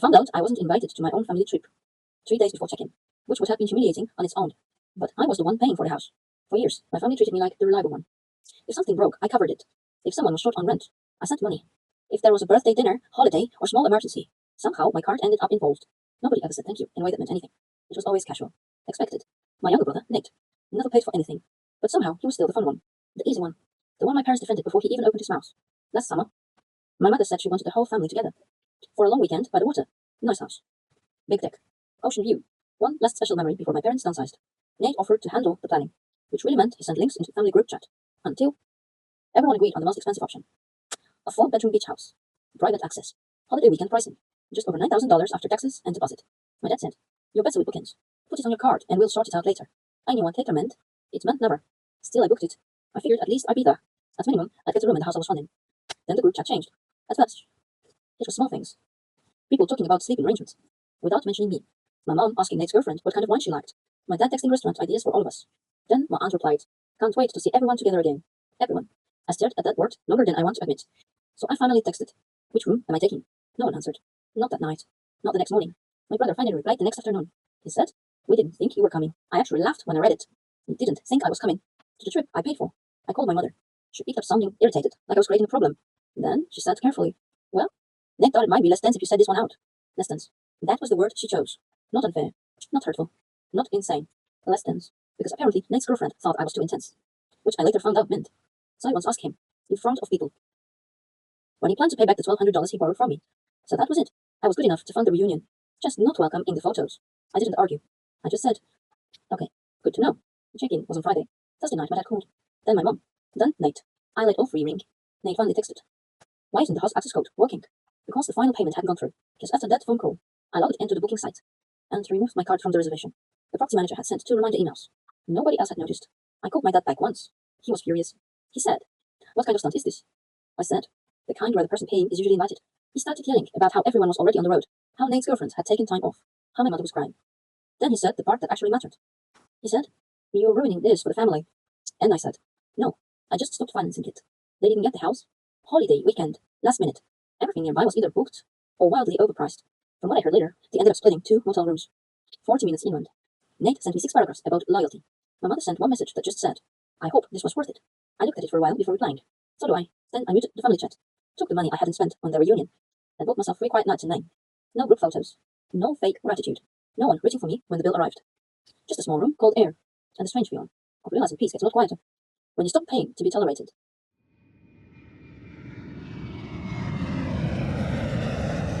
found out I wasn't invited to my own family trip 3 days before check-in, which would have been humiliating on its own. But I was the one paying for the house. For years, my family treated me like the reliable one. If something broke, I covered it. If someone was short on rent, I sent money. If there was a birthday dinner, holiday, or small emergency, somehow my card ended up involved. Nobody ever said thank you in a way that meant anything. It was always casual, expected. My younger brother, Nate, never paid for anything. But somehow he was still the fun one, the easy one, the one my parents defended before he even opened his mouth. Last summer, my mother said she wanted the whole family together for a long weekend by the water. Nice house. Big deck. Ocean view. One last special memory before my parents downsized. Nate offered to handle the planning, which really meant he sent links into the family group chat. Until everyone agreed on the most expensive option. A 4-bedroom beach house. Private access. Holiday weekend pricing. Just over $9,000 after taxes and deposit. My dad said, "You're better with bookings. Put it on your card and we'll sort it out later." I knew what later meant. It meant never. Still, I booked it. I figured at least I'd be there. At minimum, I'd get a room in the house I was funding. Then the group chat changed. At first, it was small things. People talking about sleeping arrangements, without mentioning me. My mom asking Nate's girlfriend what kind of wine she liked. My dad texting restaurant ideas for all of us. Then my aunt replied, "Can't wait to see everyone together again." Everyone. I stared at that word longer than I want to admit. So I finally texted, "Which room am I taking?" No one answered. Not that night. Not the next morning. My brother finally replied the next afternoon. He said, "We didn't think you were coming." I actually laughed when I read it. He didn't think I was coming. To the trip I paid for. I called my mother. She picked up sounding irritated, like I was creating a problem. Then she said carefully, "Well, Nate thought it might be less tense if you said this one out." Less tense. That was the word she chose. Not unfair. Not hurtful. Not insane. Less tense. Because apparently Nate's girlfriend thought I was too intense. Which I later found out meant. So I once asked him, in front of people, when he planned to pay back the $1,200 he borrowed from me. So that was it. I was good enough to fund the reunion. Just not welcome in the photos. I didn't argue. I just said, "Okay, good to know." The check-in was on Friday. Thursday night my dad called. Then my mom. Then Nate. I let all three ring. Nate finally texted, "Why isn't the house access code working?" Because the final payment hadn't gone through. Because after that phone call, I logged into the booking site and removed my card from the reservation. The property manager had sent 2 reminder emails. Nobody else had noticed. I called my dad back once. He was furious. He said, "What kind of stunt is this?" I said, "The kind where the person paying is usually invited." He started yelling about how everyone was already on the road, how Nate's girlfriend had taken time off, how my mother was crying. Then he said the part that actually mattered. He said, "You're ruining this for the family." And I said, "No, I just stopped financing it. They didn't get the house. Holiday weekend, last minute. Everything nearby was either booked or wildly overpriced. From what I heard later, they ended up splitting 2 motel rooms. 40 minutes inland. Nate sent me 6 paragraphs about loyalty. My mother sent one message that just said, "I hope this was worth it." I looked at it for a while before replying. So do I. Then I muted the family chat. Took the money I hadn't spent on their reunion. And bought myself 3 quiet nights in Maine. No group photos. No fake gratitude. No one waiting for me when the bill arrived. Just a small room called air. And the strange feeling of realizing peace gets a lot quieter when you stop paying to be tolerated.